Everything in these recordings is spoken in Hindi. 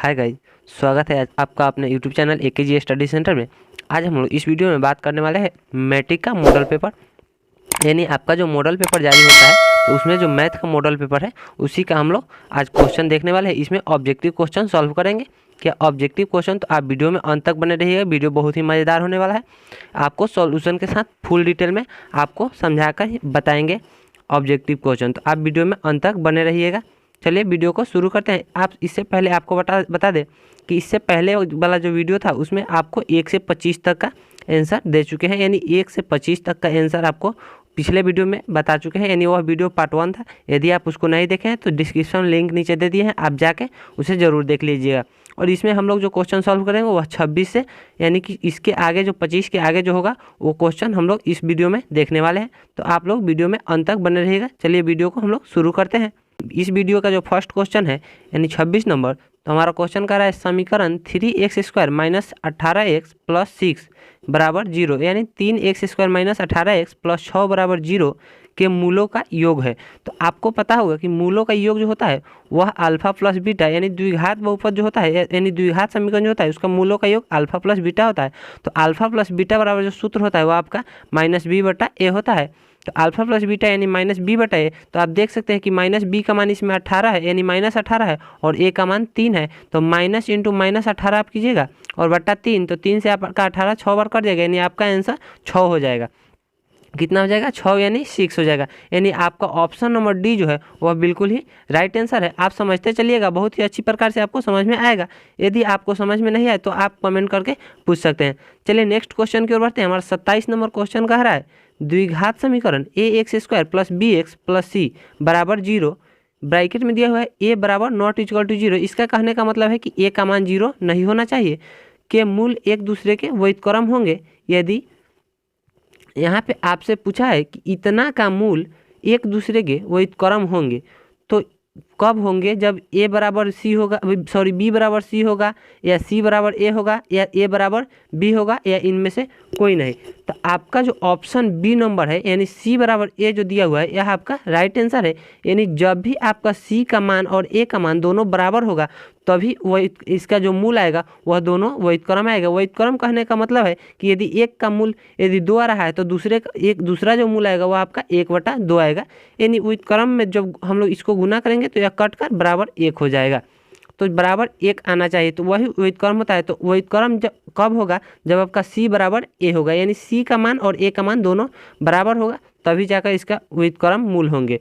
हाय गाइस, स्वागत है आज आपका अपने YouTube channel AKG study centre में। आज हम लोग इस वीडियो में बात करने वाले हैं मैट्रिक का मॉडल पेपर, यानी आपका जो मॉडल पेपर जारी होता है तो उसमें जो मैथ का मॉडल पेपर है उसी का हम लोग आज क्वेश्चन देखने वाले हैं। इसमें ऑब्जेक्टिव क्वेश्चन सॉल्व करेंगे। क्या ऑब्जेक्टिव क्वेश्चन, तो आप वीडियो में अंत तक बने रहिएगा। वीडियो बहुत ही मज़ेदार होने वाला है। आपको सॉल्यूशन के साथ फुल डिटेल में आपको समझा कर बताएंगे ऑब्जेक्टिव क्वेश्चन, तो आप वीडियो में अंत तक बने रहिएगा। चलिए वीडियो को शुरू करते हैं। आप इससे पहले आपको बता दें कि इससे पहले वाला जो वीडियो था उसमें आपको 1 से 25 तक का आंसर दे चुके हैं, यानी 1 से 25 तक का आंसर आपको पिछले वीडियो में बता चुके हैं, यानी वह वीडियो पार्ट 1 था। यदि आप उसको नहीं देखे हैं तो डिस्क्रिप्शन लिंक नीचे दे दिए हैं, आप जाके उसे ज़रूर देख लीजिएगा। और इसमें हम लोग जो क्वेश्चन सॉल्व करेंगे वह 26 से, यानी कि इसके आगे जो 25 के आगे जो होगा वो क्वेश्चन हम लोग इस वीडियो में देखने वाले हैं। तो आप लोग वीडियो में अंत तक बने रहिएगा। चलिए वीडियो को हम लोग शुरू करते हैं। इस वीडियो का जो फर्स्ट क्वेश्चन है यानी 26 नंबर, तो हमारा क्वेश्चन कर रहा है समीकरण 3x² माइनस 18x प्लस 6 बराबर 0, यानी 3x² माइनस 18x प्लस 6 बराबर 0 के मूलों का योग है। तो आपको पता होगा कि मूलों का योग जो होता है वह अल्फा प्लस बीटा, यानी द्विघात बहुपद जो होता है, यानी द्विघात समीकरण जो होता है उसका मूलों का योग अल्फा प्लस बीटा होता है। तो अल्फा प्लस बीटा बराबर जो सूत्र होता है वह आपका -b/a होता है। तो अल्फा प्लस बीटा यानी -b/a, तो आप देख सकते हैं कि -b का मान इसमें 18 है, यानी -18 है, और a का मान 3 है। तो माइनस इंटू -18 आप कीजिएगा और बट्टा 3, तो 3 से आपका 18 6 बार कट जाएगा, यानी आपका आंसर 6 हो जाएगा। कितना हो जाएगा? 6, यानी 6 हो जाएगा। यानी आपका ऑप्शन नंबर डी जो है वह बिल्कुल ही राइट आंसर है। आप समझते चलिएगा, बहुत ही अच्छी प्रकार से आपको समझ में आएगा। यदि आपको समझ में नहीं आए तो आप कमेंट करके पूछ सकते हैं। चलिए नेक्स्ट क्वेश्चन की ओर बढ़ते हैं। हमारा 27 नंबर क्वेश्चन कह रहा है द्विघात समीकरण ax² plus bx plus c बराबर 0, ब्रैकेट में दिया हुआ है a बराबर नॉट इक्वल टू 0। इसका कहने का मतलब है कि a का मान 0 नहीं होना चाहिए, के मूल एक दूसरे के व्युत्क्रम होंगे। यदि यहाँ पे आपसे पूछा है कि इतना का मूल एक दूसरे के व्युत्क्रम होंगे, तो कब होंगे? जब a बराबर c होगा, सॉरी b बराबर c होगा, या c बराबर a होगा, या a बराबर b होगा, या इनमें से कोई नहीं। तो आपका जो ऑप्शन बी नंबर है यानी c बराबर a जो दिया हुआ है यह आपका राइट आंसर है। यानी जब भी आपका c का मान और a का मान दोनों बराबर होगा तभी वह इसका जो मूल आएगा वह दोनों व्युत्क्रम आएगा। व्युत्क्रम कहने का मतलब है कि यदि एक का मूल यदि 2 आ रहा है तो दूसरा जो मूल आएगा वह आपका 1/2 आएगा। यानी व्युत्क्रम में जब हम लोग इसको गुना करेंगे तो यह कट कर बराबर 1 हो जाएगा। तो बराबर 1 आना चाहिए, तो वही व्युत्क्रम होता है। तो व्युत्क्रम जब कब होगा? जब आपका c बराबर a होगा, यानी c का मान और a का मान दोनों बराबर होगा, तभी जाकर इसका व्युत्क्रम मूल होंगे।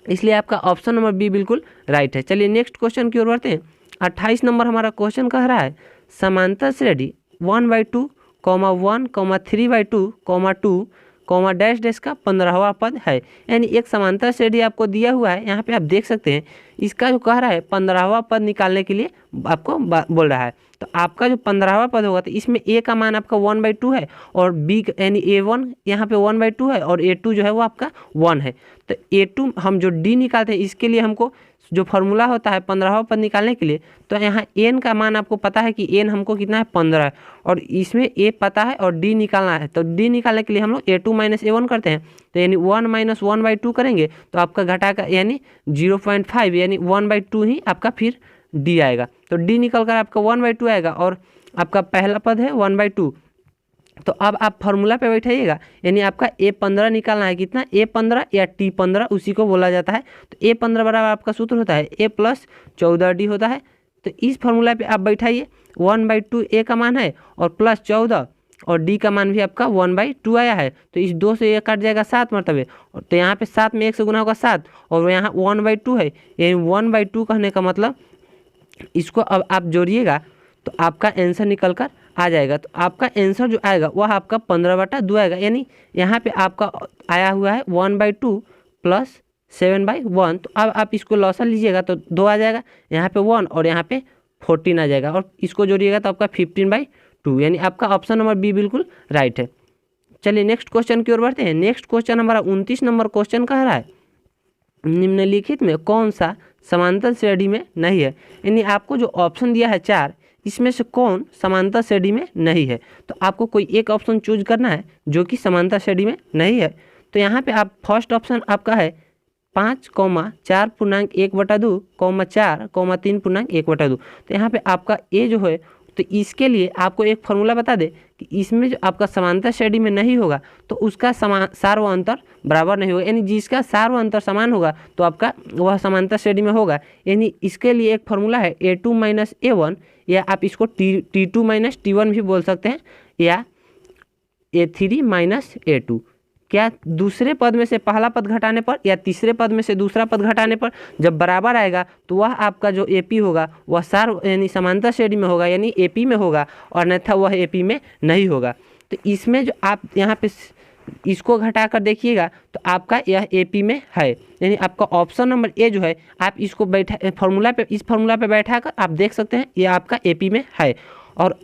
इसलिए आपका ऑप्शन नंबर बी बिल्कुल राइट है। चलिए नेक्स्ट क्वेश्चन की ओर बढ़ते हैं। 28 नंबर हमारा क्वेश्चन कह रहा है समांतर श्रेणी 1/2, 1, 3/2, 2, डैश डैश का 15वां पद है। यानी एक समांतर श्रेणी आपको दिया हुआ है। यहाँ पे आप देख सकते हैं इसका जो कह रहा है 15वां पद निकालने के लिए आपको बोल रहा है। तो आपका जो 15वां पद होगा तो इसमें a का मान आपका 1/2 है, और b यानी a1 यहाँ पे 1/2 है, और a2 जो है वो आपका 1 है। तो a2 हम जो d निकालते हैं इसके लिए हमको जो फार्मूला होता है 15वां पद निकालने के लिए, तो यहाँ n का मान आपको पता है कि n हमको कितना है 15 है, और इसमें a पता है और d निकालना है। तो d निकालने के लिए हम लोग a2 माइनस a1 करते हैं, तो यानी 1 माइनस 1/2 करेंगे तो आपका घटा का यानी 0.5, यानी 1/2 ही आपका फिर d आएगा। तो d निकल कर आपका 1/2 आएगा, और आपका पहला पद है 1/2। तो अब आप फार्मूला पे बैठाइएगा, यानी आपका a15 निकालना है। कितना? a15 या t15 उसी को बोला जाता है। तो a15 बराबर आपका सूत्र होता है a प्लस 14d होता है। तो इस फार्मूला पे आप बैठाइए, 1/2 a का मान है और प्लस 14, और d का मान भी आपका 1/2 आया है। तो इस 2 से ये कट जाएगा 7 मरतबे, तो यहाँ पे 7 में 1 से गुना होगा 7, और यहाँ 1/2 है, यानी 1/2 कहने का मतलब इसको अब आप जोड़िएगा तो आपका आंसर निकल कर आ जाएगा। तो आपका आंसर जो आएगा वह आपका 15/2 आएगा। यानी यहाँ पे आपका आया हुआ है 1/2 प्लस 7/1। तो अब आप इसको लॉसा लीजिएगा तो 2 आ जाएगा, यहाँ पे 1 और यहाँ पे 14 आ जाएगा, और इसको जोड़िएगा तो आपका 15/2, यानी आपका ऑप्शन नंबर बी बिल्कुल राइट है। चलिए नेक्स्ट क्वेश्चन की ओर बढ़ते हैं। नेक्स्ट क्वेश्चन हमारा 29 नंबर क्वेश्चन कह रहा है निम्नलिखित में कौन सा समांतर श्रेणी में नहीं है। यानी आपको जो ऑप्शन दिया है 4, इसमें से कौन समांतर श्रेणी में नहीं है। तो आपको कोई एक ऑप्शन चूज करना है जो कि समांतर श्रेणी में नहीं है। तो यहाँ पे आप फर्स्ट ऑप्शन आपका है 5,4/1/2, 4,3/1/2। तो यहाँ पे आपका ए जो है, तो इसके लिए आपको एक फॉर्मूला बता दे कि इसमें जो आपका समांतर श्रेणी में नहीं होगा तो उसका सार व अंतर बराबर नहीं होगा, यानी जिसका सार व अंतर समान होगा तो आपका वह समांतर श्रेणी में होगा। यानी इसके लिए एक फॉर्मूला है A2 - A1, या आप इसको T2 - T1 भी बोल सकते हैं, या A3 - A2। क्या दूसरे पद में से पहला पद घटाने पर या तीसरे पद में से दूसरा पद घटाने पर जब बराबर आएगा तो वह आपका जो AP होगा वह सार यानी समांतर श्रेणी में होगा, यानी AP में होगा, और अन्यथा वह AP में नहीं होगा। तो इसमें जो आप यहाँ पे इसको घटाकर देखिएगा तो आपका यह AP में है, यानी आपका ऑप्शन नंबर ए जो है, आप इसको बैठा इस फॉर्मूला पे बैठा कर आप देख सकते हैं यह आपका AP में है। और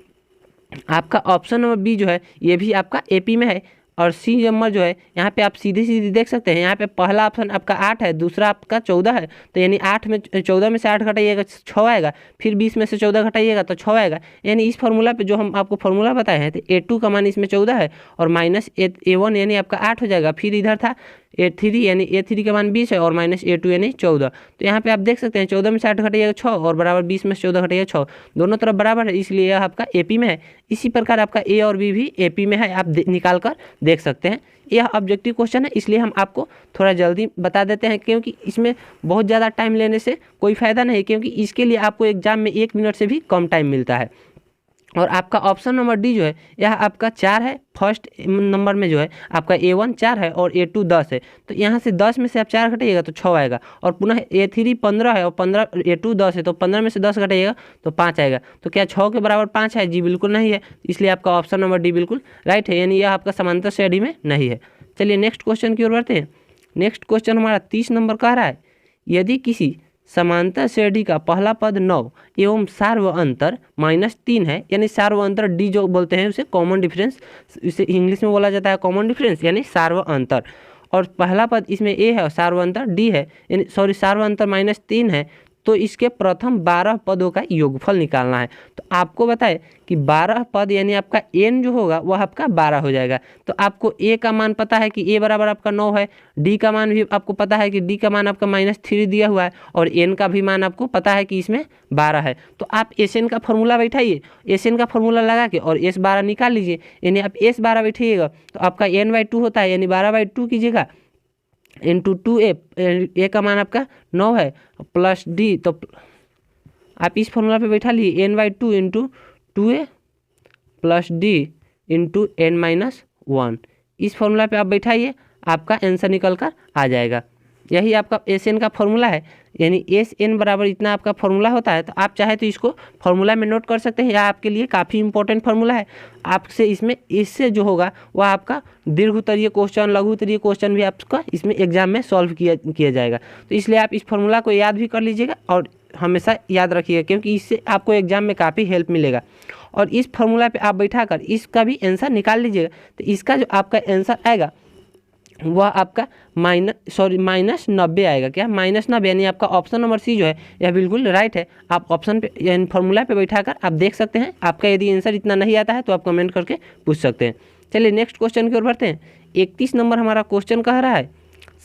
आपका ऑप्शन नंबर बी जो है ये भी आपका AP में है। और सी नंबर जो है यहाँ पे आप सीधी देख सकते हैं, यहाँ पे पहला ऑप्शन आपका 8 है, दूसरा आपका 14 है, तो यानी 14 में से 8 घटाइएगा 6 आएगा, फिर 20 में से 14 घटाइएगा तो 6 आएगा। यानी इस फॉर्मूला पे जो हम आपको फॉर्मूला बताए हैं तो A2 का मान इसमें 14 है और माइनस A1 यानी आपका 8 हो जाएगा, फिर इधर था A3 यानी A3 का मान 20 है और माइनस A2 यानी 14। तो यहाँ पे आप देख सकते हैं 14 में से 8 घटाइएगा 6 और बराबर 20 में से 14 घटाइएगा 6, दोनों तरफ बराबर है, इसलिए यह आपका AP में है। इसी प्रकार आपका A और B भी AP में है, आप निकाल कर देख सकते हैं। यह ऑब्जेक्टिव क्वेश्चन है, इसलिए हम आपको थोड़ा जल्दी बता देते हैं, क्योंकि इसमें बहुत ज़्यादा टाइम लेने से कोई फ़ायदा नहीं, क्योंकि इसके लिए आपको एग्जाम में 1 मिनट से भी कम टाइम मिलता है। और आपका ऑप्शन नंबर डी जो है यह आपका 4 है, फर्स्ट नंबर में जो है आपका A1 4 है और A2 10 है, तो यहाँ से 10 में से आप 4 घटाइएगा तो 6 आएगा, और पुनः A3 15 है और 15 A2 10 है, तो 15 में से 10 घटाइएगा तो 5 आएगा। तो क्या 6 के बराबर 5 है? जी बिल्कुल नहीं है, इसलिए आपका ऑप्शन नंबर डी बिल्कुल राइट है, यानी यह आपका समांतर श्रेणी में नहीं है। चलिए नेक्स्ट क्वेश्चन की ओर बढ़ते हैं। नेक्स्ट क्वेश्चन हमारा 30 नंबर कह रहा है, यदि किसी समांतर श्रेणी का पहला पद 9 एवं सार व अंतर -3 है, यानी सार व अंतर डी जो बोलते हैं उसे कॉमन डिफरेंस, इसे इंग्लिश में बोला जाता है कॉमन डिफरेंस, यानी सार व अंतर, और पहला पद इसमें ए है और सार व अंतर डी है, यानी सॉरी सार व अंतर -3 है, तो इसके प्रथम 12 पदों का योगफल निकालना है। तो आपको बताए कि 12 पद यानी आपका n जो होगा वह आपका 12 हो जाएगा। तो आपको a का मान पता है कि a बराबर आपका 9 है, d का मान भी आपको पता है कि d का मान आपका -3 दिया हुआ है, और n का भी मान आपको पता है कि इसमें 12 है। तो आप Sn का फॉर्मूला बैठाइए, Sn का फॉर्मूला लगा के और S12 निकाल लीजिए, यानी आप S12 बैठिएगा तो आपका n/2 होता है, यानी 12/2 कीजिएगा इंटू 2a, a का मान आपका 9 है प्लस d, तो आप इस फॉर्मूला पे बैठा लीजिए n/2 into 2a plus d into n-1, इस फॉर्मूला पे आप बैठाइए, आपका आंसर निकल कर आ जाएगा। यही आपका Sn का फॉर्मूला है, यानी Sn बराबर इतना आपका फॉर्मूला होता है। तो आप चाहे तो इसको फॉर्मूला में नोट कर सकते हैं, या आपके लिए काफ़ी इंपॉर्टेंट फॉर्मूला है। आपसे इससे जो होगा वह आपका दीर्घ उत्तरीय क्वेश्चन, लघु उत्तरीय क्वेश्चन भी आपका इसमें एग्जाम में सॉल्व किया जाएगा। तो इसलिए आप इस फॉर्मूला को याद भी कर लीजिएगा और हमेशा याद रखिएगा, क्योंकि इससे आपको एग्जाम में काफ़ी हेल्प मिलेगा। और इस फॉर्मूला पे आप बैठा कर इसका भी आंसर निकाल लीजिएगा। तो इसका जो आपका आंसर आएगा वह आपका -90 आएगा। क्या? -90, यानी आपका ऑप्शन नंबर सी जो है यह बिल्कुल राइट है। आप ऑप्शन पे यानी फॉर्मूला पे बैठा कर आप देख सकते हैं। आपका यदि आंसर इतना नहीं आता है तो आप कमेंट करके पूछ सकते हैं। चलिए नेक्स्ट क्वेश्चन की ओर बढ़ते हैं। 31 नंबर हमारा क्वेश्चन कह रहा है,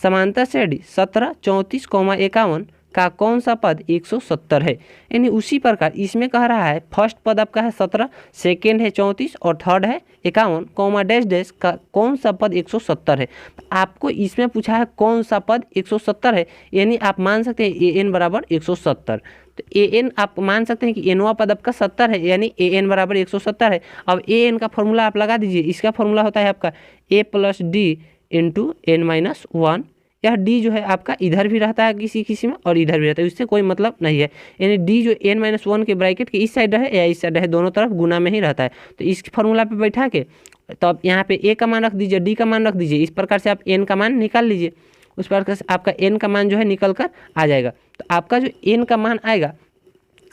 समांतर श्रेणी 17, 34, 51 का कौन सा पद 170 है। यानी उसी प्रकार इसमें कह रहा है फर्स्ट पद आपका है 17, सेकेंड है 34 और थर्ड है 51, डैश डैश का कौन सा पद 170 है। आपको इसमें पूछा है कौन सा पद 170 है, यानी आप मान सकते हैं an बराबर 170। तो an आप मान सकते हैं कि nवां पद आपका 70 है, यानी an बराबर 170 है। अब an का फॉर्मूला आप लगा दीजिए। इसका फॉर्मूला होता है आपका a plus D into n-1। यह d जो है आपका इधर भी रहता है किसी में और इधर भी रहता है, इससे कोई मतलब नहीं है। यानी d जो n-1 के ब्रैकेट के इस साइड रहे या इस साइड रहे, दोनों तरफ गुना में ही रहता है। तो इस फॉर्मूला पे बैठा के तो आप यहाँ पे a का मान रख दीजिए, d का मान रख दीजिए, इस प्रकार से आप n का मान निकाल लीजिए। उस प्रकार से आपका n का मान जो है निकल कर आ जाएगा। तो आपका जो n का मान आएगा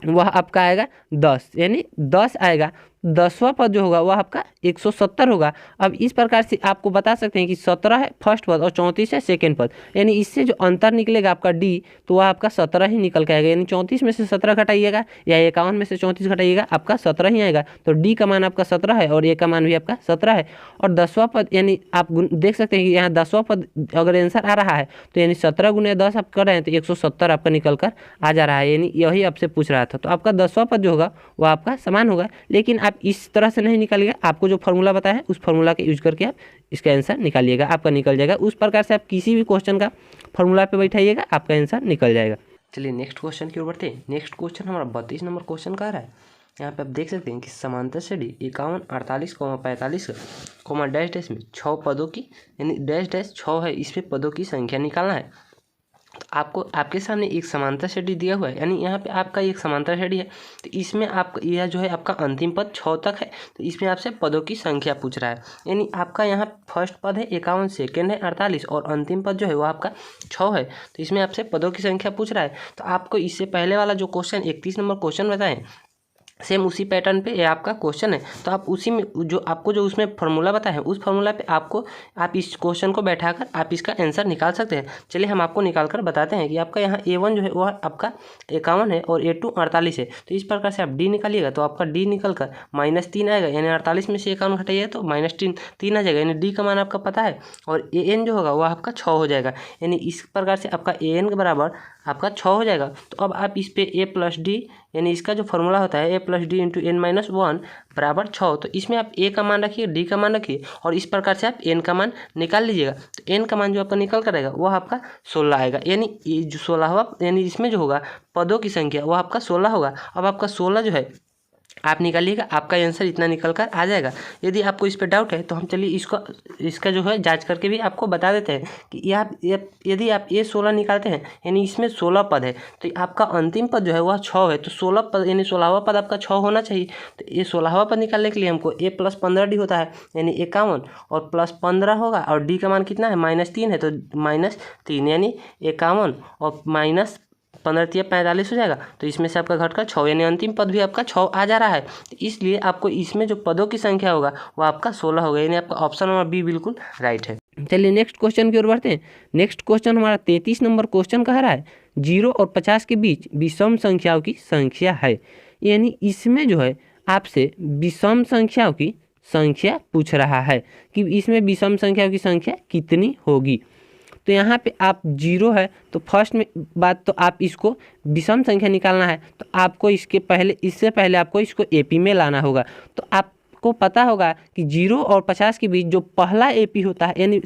वह आपका आएगा 10, यानी 10 आएगा। 10वां पद जो होगा वह आपका 170 होगा। अब इस प्रकार से आपको बता सकते हैं कि 17 है फर्स्ट पद और 34 है सेकेंड पद, यानी इससे जो अंतर निकलेगा आपका डी, तो वह आपका 17 ही निकल के आएगा। यानी 34 में से 17 घटाइएगा या 51 में से 34 घटाइएगा, आपका 17 ही आएगा। तो डी का मान आपका 17 है और ए का मान भी आपका 17 है। और 10वां पद यानी आप देख सकते हैं कि यहाँ 10वां पद अगर आंसर आ रहा है तो यानी 17 गुने 10 आप कर रहे हैं तो 170 आपका निकल कर आ जा रहा है, यानी यही आपसे पूछ रहा था। तो आपका 10वां पद जो होगा वह आपका समान होगा। लेकिन आप इस तरह से नहीं निकालिएगा, आपको जो फॉर्मूला बताया है उस फॉर्मूला के यूज करके आप इसका आंसर निकालिएगा, आपका निकल जाएगा। उस प्रकार से आप किसी भी क्वेश्चन का फॉर्मूला पे बैठाइएगा, आपका आंसर निकल जाएगा। चलिए नेक्स्ट क्वेश्चन की ओर बढ़ते हैं। नेक्स्ट क्वेश्चन हमारा 32 नंबर क्वेश्चन का रहा है। यहाँ पे आप देख सकते हैं कि समांतर श्रेणी 51, 48, 45 डैश डैश में 6 पदों की, यानी डैश डैश 6 है, इसमें पदों की संख्या निकालना है। तो आपको आपके सामने एक समांतर श्रेणी दिया हुआ है, यानी यहाँ पे आपका एक समांतर श्रेणी है। तो इसमें आपका यह जो है आपका अंतिम पद 6 तक है। तो इसमें आपसे पदों की संख्या पूछ रहा है, यानी आपका यहाँ फर्स्ट पद है 51, सेकेंड है 48 और अंतिम पद जो है वो आपका 6 है। तो इसमें आपसे पदों की संख्या पूछ रहा है। तो आपको इससे पहले वाला जो क्वेश्चन 31 नंबर क्वेश्चन बताएं, सेम उसी पैटर्न पे ये आपका क्वेश्चन है। तो आप उसी में जो आपको जो उसमें फार्मूला बताया है उस फार्मूला पे आप इस क्वेश्चन को बैठाकर आप इसका आंसर निकाल सकते हैं। चलिए हम आपको निकाल कर बताते हैं कि आपका यहाँ A1 जो है वह आपका 51 है और A2 48 है। तो इस प्रकार से आप D निकालिएगा तो आपका D निकल कर -3 आएगा, यानी 48 में से 51 घटाइएगा तो -3 आ जाएगा, यानी D का मान आपका पता है। और AN जो होगा वह आपका 6 हो जाएगा, यानी इस प्रकार से आपका AN के बराबर आपका 6 हो जाएगा। तो अब आप इस पे A+D, यानी इसका जो फॉर्मूला होता है A+D × n-1 बराबर 6। तो इसमें आप A का मान रखिए, D का मान रखिए और इस प्रकार से आप N का मान निकाल लीजिएगा। तो N का मान जो आपका निकल कर आएगा वह आपका 16 आएगा, यानी ये जो 16वां, यानी इसमें जो होगा पदों की संख्या वह आपका 16 होगा। अब आपका 16 जो है आप निकालिएगा, आपका आंसर इतना निकल कर आ जाएगा। यदि आपको इस पर डाउट है तो हम चलिए इसका जो है जांच करके भी आपको बता देते हैं कि यदि आप ये 16 निकालते हैं, यानी इसमें 16 पद है, तो आपका अंतिम पद जो है वह 6 है। तो 16 पद यानी 16वां पद आपका 6 होना चाहिए। तो ये 16वां पद निकालने के लिए हमको A+15D होता है, यानी 51 और +15 होगा और D का मान कितना है -3 है, तो -3 यानी 51 और -15×3 = 45 हो जाएगा। तो इसमें से आपका घटकर 6, यानी अंतिम पद भी आपका 6 आ जा रहा है। तो इसलिए आपको इसमें जो पदों की संख्या होगा वो आपका 16 होगा, यानी आपका ऑप्शन नंबर बी बिल्कुल राइट है। चलिए नेक्स्ट क्वेश्चन की ओर बढ़ते हैं। नेक्स्ट क्वेश्चन हमारा 33 नंबर क्वेश्चन कह रहा है 0 और 50 के बीच विषम संख्याओं की संख्या है, यानी इसमें जो है आपसे विषम संख्याओं की संख्या पूछ रहा है कि इसमें विषम संख्याओं की संख्या कितनी होगी। तो यहाँ पे आप 0 है तो फर्स्ट में बात तो आप इसको विषम संख्या निकालना है, तो आपको इससे पहले आपको इसको AP में लाना होगा। तो आपको पता होगा कि 0 और 50 के बीच जो पहला AP होता है, यानी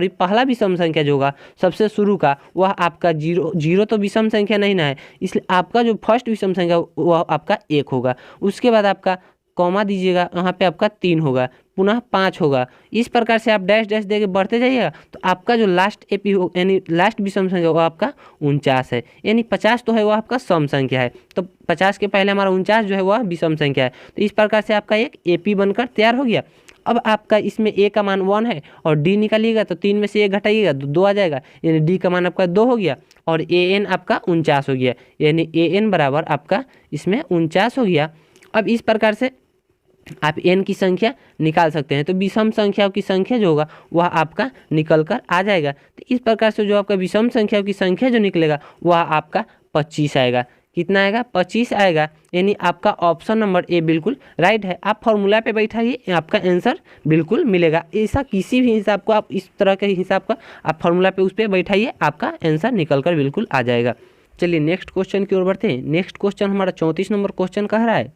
पहला विषम संख्या जो होगा सबसे शुरू का, वह आपका 0 तो विषम संख्या नहीं ना है, इसलिए आपका जो फर्स्ट विषम संख्या वह आपका 1 होगा। उसके बाद आपका कॉमा दीजिएगा, यहाँ पे आपका 3 होगा, पुनः 5 होगा। इस प्रकार से आप डैश डैश देके बढ़ते जाइएगा तो आपका जो लास्ट AP हो, यानी लास्ट विषम संख्या वो आपका 49 है, यानी 50 तो है वो आपका सम संख्या है। तो 50 के पहले हमारा 49 जो है वह विषम संख्या है। तो इस प्रकार से आपका एक AP बनकर तैयार हो गया। अब आपका इसमें A का मान 1 है और D निकालिएगा तो 3 में से 1 घटाइएगा तो 2 आ जाएगा, यानी D का मान आपका 2 हो गया और AN आपका 49 हो गया, यानी AN बराबर आपका इसमें 49 हो गया। अब इस प्रकार से आप n की संख्या निकाल सकते हैं। तो विषम संख्याओं की संख्या जो होगा वह आपका निकल कर आ जाएगा। तो इस प्रकार से जो आपका विषम संख्याओं की संख्या जो निकलेगा वह आपका 25 आएगा। कितना आएगा? 25 आएगा, यानी आपका ऑप्शन नंबर ए बिल्कुल राइट है। आप फॉर्मूला पे बैठाइए, आपका आंसर बिल्कुल मिलेगा। ऐसा किसी भी हिसाब को आप इस तरह के हिसाब का आप फॉर्मूला पे उस पर बैठाइए, आपका आंसर निकल कर बिल्कुल आ जाएगा। चलिए नेक्स्ट क्वेश्चन की ओर बढ़ते हैं। नेक्स्ट क्वेश्चन हमारा 34 नंबर क्वेश्चन कह रहा है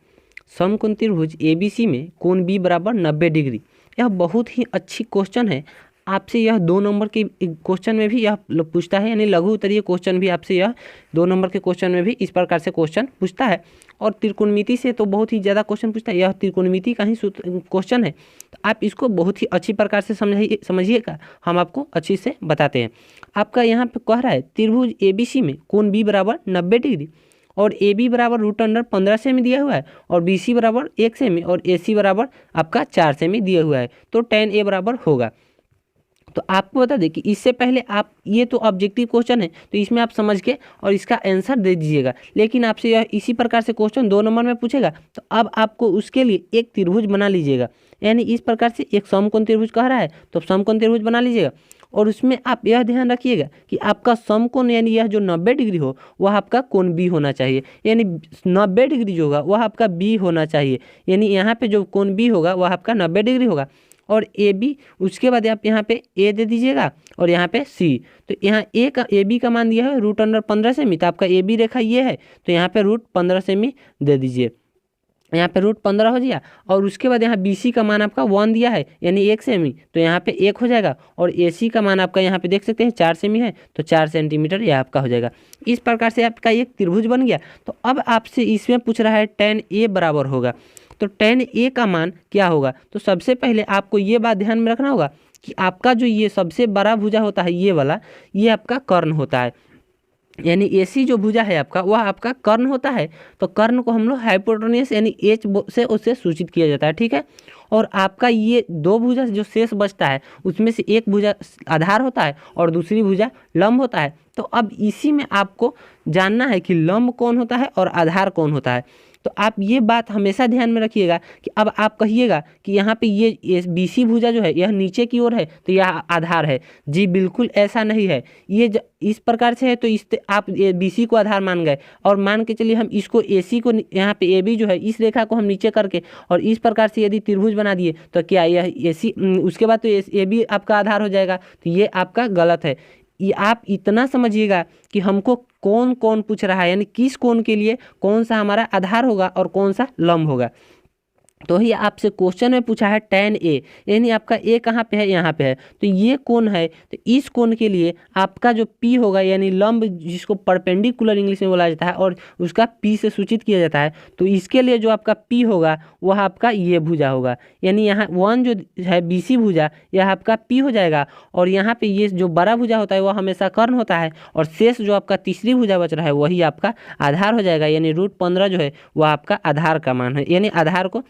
समकोण त्रिभुज ABC में कोण B बराबर 90 डिग्री। यह बहुत ही अच्छी क्वेश्चन है। आपसे यह 2 नंबर के क्वेश्चन में भी यह पूछता है, यानी लघु उत्तरीय क्वेश्चन भी आपसे यह 2 नंबर के क्वेश्चन में भी इस प्रकार से क्वेश्चन पूछता है। और त्रिकोणमिति से तो बहुत ही ज़्यादा क्वेश्चन पूछता है, यह त्रिकोणमिति का ही क्वेश्चन है। तो आप इसको बहुत ही अच्छी प्रकार से समझिएगा, हम आपको अच्छे से बताते हैं। आपका यहाँ पे कह रहा है त्रिभुज ABC में कोण B बराबर 90 डिग्री और AB बराबर √15 सेमी दिया हुआ है और BC बराबर 1 सेमी और AC बराबर आपका 4 सेमी दिया हुआ है। तो tan A बराबर होगा। तो आपको बता दें कि इससे पहले आप ये तो ऑब्जेक्टिव क्वेश्चन है तो इसमें आप समझ के और इसका आंसर दे दीजिएगा, लेकिन आपसे यह इसी प्रकार से क्वेश्चन 2 नंबर में पूछेगा तो अब आपको उसके लिए एक त्रिभुज बना लीजिएगा। यानी इस प्रकार से एक समकोण त्रिभुज कह रहा है तो समकोण त्रिभुज बना लीजिएगा, और उसमें आप यह ध्यान रखिएगा कि आपका समकोण यानी यह जो 90 डिग्री हो वह आपका कोण बी होना चाहिए, यानी 90 डिग्री जो होगा वह आपका बी होना चाहिए, यानी यहाँ पे जो कोण बी होगा वह आपका 90 डिग्री होगा। और ए बी, उसके बाद आप यहाँ पे ए दे दीजिएगा और यहाँ पे सी। तो यहाँ ए बी का मान दिया है √15 सेमी, तो आपका ए बी रेखा ये है तो यहाँ पे √15 सेमी दे दीजिए, यहाँ पे √15 हो गया। और उसके बाद यहाँ बी सी का मान आपका 1 दिया है यानी 1 सेमी, तो यहाँ पे 1 हो जाएगा। और ए सी का मान आपका यहाँ पे देख सकते हैं 4 सेमी है तो 4 सेंटीमीटर यह आपका हो जाएगा। इस प्रकार से आपका एक त्रिभुज बन गया। तो अब आपसे इसमें पूछ रहा है tan ए बराबर होगा, तो tan ए का मान क्या होगा। तो सबसे पहले आपको ये बात ध्यान में रखना होगा कि आपका जो ये सबसे बड़ा भुजा होता है ये वाला, ये आपका कर्ण होता है, यानी एसी जो भुजा है आपका वह आपका कर्ण होता है। तो कर्ण को हम लोग हाइपोटेन्यूस यानी एच से उससे सूचित किया जाता है, ठीक है। और आपका ये 2 भुजा जो शेष बचता है उसमें से एक भुजा आधार होता है और दूसरी भुजा लंब होता है। तो अब इसी में आपको जानना है कि लंब कौन होता है और आधार कौन होता है। तो आप ये बात हमेशा ध्यान में रखिएगा कि अब आप कहिएगा कि यहाँ पे ये बी सी भुजा जो है यह नीचे की ओर है तो यह आधार है। जी बिल्कुल ऐसा नहीं है, ये इस प्रकार से है तो इस आप बी सी को आधार मान गए, और मान के चलिए हम इसको ए सी को यहाँ पे ए बी जो है इस रेखा को हम नीचे करके और इस प्रकार से यदि त्रिभुज बना दिए तो क्या यह ए सी, उसके बाद तो ए बी आपका आधार हो जाएगा, तो ये आपका गलत है। ये आप इतना समझिएगा कि हमको कौन कौन पूछ रहा है, यानी किस कोण के लिए कौन सा हमारा आधार होगा और कौन सा लंब होगा। तो ये आपसे क्वेश्चन में पूछा है tan ए, यानी आपका ए कहाँ पे है, यहाँ पे है, तो ये कोण है। तो इस कोण के लिए आपका जो P होगा यानी लंब, जिसको परपेंडिकुलर इंग्लिश में बोला जाता है और उसका P से सूचित किया जाता है, तो इसके लिए जो आपका P होगा वह आपका ये भुजा होगा, यानी यहाँ 1 जो है BC भुजा यह आपका P हो जाएगा। और यहाँ पे ये जो बड़ा भुजा होता है वह हमेशा कर्ण होता है, और शेष जो आपका तीसरी भुजा बच रहा है वही आपका आधार हो जाएगा, यानी √15 जो है वह आपका आधार का मान है, यानी आधार को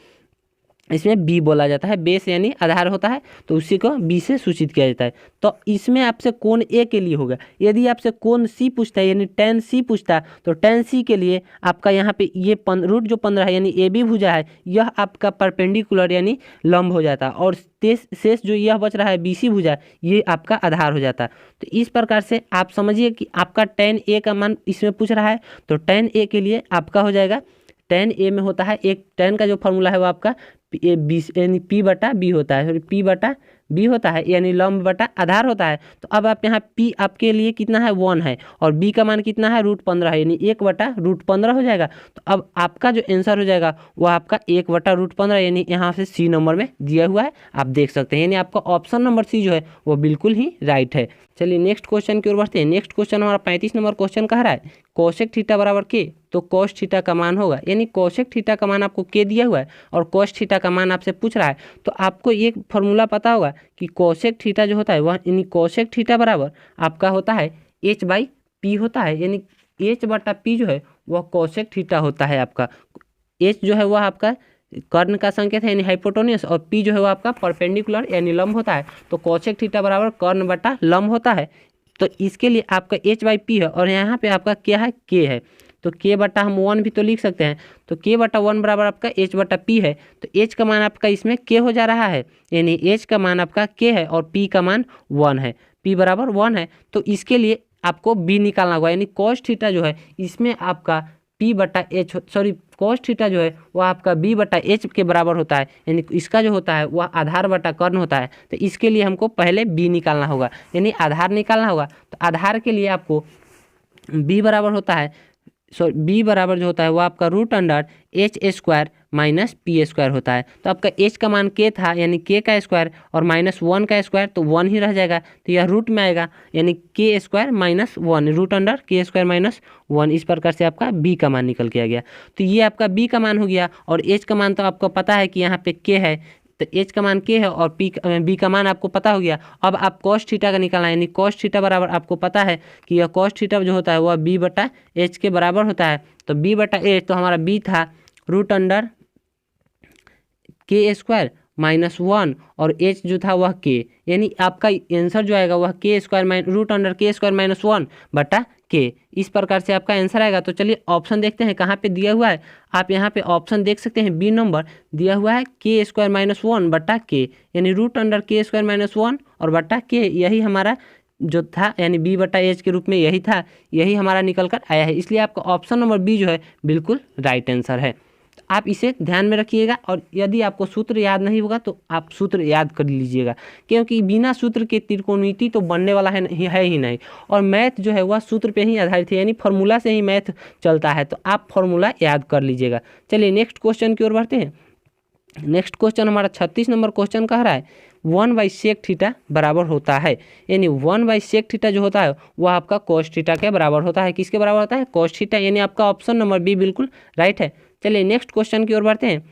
इसमें बी बोला जाता है, बेस यानी आधार होता है तो उसी को बी से सूचित किया जाता है। तो इसमें आपसे कोण ए के लिए होगा। यदि आपसे कोण सी पूछता है यानी tan सी पूछता है तो tan सी के लिए आपका यहाँ पे ये √15 है यानी ए बी भुजा है, यह आपका परपेंडिकुलर यानी लंब हो जाता है, और शेष जो यह बच रहा है बी सी भुजा ये आपका आधार हो जाता है। तो इस प्रकार से आप समझिए कि आपका tan ए का मान इसमें पूछ रहा है, तो tan ए के लिए आपका हो जाएगा, tan ए में होता है एक tan का जो फॉर्मूला है वो आपका यानी P बटा बी होता है, सॉरी P बटा बी होता है, यानी लंब बटा आधार होता है। तो अब आप यहाँ P आपके लिए कितना है 1 है और B का मान कितना है √15 है, यानी 1 बटा √15 हो जाएगा। तो अब आपका जो आंसर हो जाएगा वह आपका 1 बटा √15 यानी यहाँ से सी नंबर में दिया हुआ है, आप देख सकते हैं, यानी आपका ऑप्शन नंबर सी जो है वो बिल्कुल ही राइट है। चलिए नेक्स्ट क्वेश्चन की ओर बढ़ते हैं। नेक्स्ट क्वेश्चन हमारा 35 नंबर क्वेश्चन कह रहा है कोसेक थीटा बराबर के, तो कॉस थीटा का मान होगा, यानी कोसेक थीटा का मान आपको के दिया हुआ है और कॉस थीटा का मान आपसे पूछ रहा है। तो आपको एक फॉर्मूला पता होगा कि कोसेक थीटा जो होता है वह, यानी कोसेक थीटा बराबर आपका होता है h/p होता है, यानी h/p जो है वह कोसेक थीटा होता है। आपका h जो है वह आपका कर्ण का संकेत है यानी हाइपोटेन्यूस, और P जो है वो आपका परपेंडिकुलर यानी लंब होता है। तो कोसेक थीटा बराबर कर्ण बटा लंब होता है। तो इसके लिए आपका h/p है और यहाँ पे आपका क्या है k है, तो k बटा हम 1 भी तो लिख सकते हैं, तो k बटा 1 बराबर आपका h/p है। तो h का मान आपका इसमें k हो जा रहा है, यानी h का मान आपका k है और p का मान 1 है, p बराबर 1 है। तो इसके लिए आपको b निकालना होगा, यानी cos थीटा जो है इसमें आपका p बटा h, सॉरी cos थीटा जो है वह आपका b बटा h के बराबर होता है, यानी इसका जो होता है वह आधार बटा कर्ण होता है। तो इसके लिए हमको पहले b निकालना होगा, यानी आधार निकालना होगा। तो आधार के लिए आपको b बराबर होता है, b बराबर जो होता है वो आपका √h² माइनस p² होता है। तो आपका h का मान k था यानी k का स्क्वायर और -1 का स्क्वायर, तो 1 ही रह जाएगा, तो यह रूट में आएगा, यानी k² माइनस 1 √k² माइनस 1। इस प्रकार से आपका b का मान निकल के आ गया। तो ये आपका b का मान हो गया, और h का मान तो आपको पता है कि यहाँ पे k है, तो h का मान k है और b का मान आपको पता हो गया। अब आप cos थीटा का निकालना है, यानी cos थीटा बराबर आपको पता है कि यह cos थीटा जो होता है वह b बटा h के बराबर होता है। तो b बटा h, तो हमारा b था √k² -1 और h जो था वह k, यानी आपका आंसर जो आएगा वह k square root under k square -1 बटा k, इस प्रकार से आपका आंसर आएगा। तो चलिए ऑप्शन देखते हैं कहाँ पे दिया हुआ है। आप यहाँ पे ऑप्शन देख सकते हैं, बी नंबर दिया हुआ है k स्क्वायर -1 बटा k, यानी रूट अंडर k स्क्वायर -1 और बटा k, यही हमारा जो था यानी b बटा एच के रूप में यही था, यही हमारा निकल कर आया है। इसलिए आपका ऑप्शन नंबर बी जो है बिल्कुल राइट आंसर है। आप इसे ध्यान में रखिएगा, और यदि आपको सूत्र याद नहीं होगा तो आप सूत्र याद कर लीजिएगा, क्योंकि बिना सूत्र के त्रिकोणमिति तो बनने वाला है ही नहीं, और मैथ जो है वह सूत्र पे ही आधारित है, यानी फार्मूला से ही मैथ चलता है, तो आप फार्मूला याद कर लीजिएगा। चलिए नेक्स्ट क्वेश्चन की ओर बढ़ते हैं। नेक्स्ट क्वेश्चन हमारा 36 नंबर क्वेश्चन कह रहा है 1/sec थीटा बराबर होता है, यानी 1/sec थीटा जो होता है वह आपका cos थीटा के बराबर होता है। किसके बराबर होता है? cos थीटा, यानी आपका ऑप्शन नंबर बी बिल्कुल राइट है। चलिए नेक्स्ट क्वेश्चन की ओर बढ़ते हैं।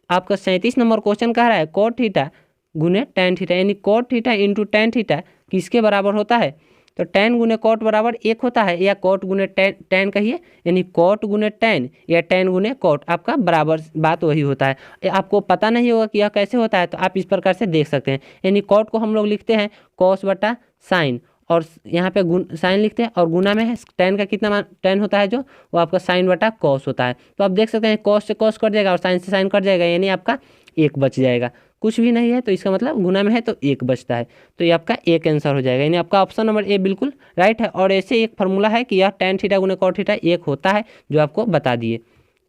आपका 37 नंबर क्वेश्चन कह रहा है cot थीटा गुने tan थीटा, यानी cot theta into tan theta किसके बराबर होता है? तो tan गुने cot बराबर 1 होता है, या cot गुने tan कहिए, यानी cot गुने tan या tan गुने cot, आपका बराबर बात वही होता है। आपको पता नहीं होगा कि यह कैसे होता है, तो आप इस प्रकार से देख सकते हैं, यानी cot को हम लोग लिखते हैं cos बटा साइन, और यहाँ पे साइन लिखते हैं, और गुना में है tan का कितना tan होता है जो वो आपका साइन बटा cos होता है। तो आप देख सकते हैं cos से cos कट जाएगा और साइन से साइन कट जाएगा, यानी आपका 1 बच जाएगा। कुछ भी नहीं है तो इसका मतलब गुना में है तो 1 बचता है, तो ये आपका एक आंसर हो जाएगा, यानी आपका ऑप्शन नंबर ए बिल्कुल राइट है। और ऐसे एक फार्मूला है कि यह tan थीटा गुने cot थीटा 1 होता है, जो आपको बता दिए।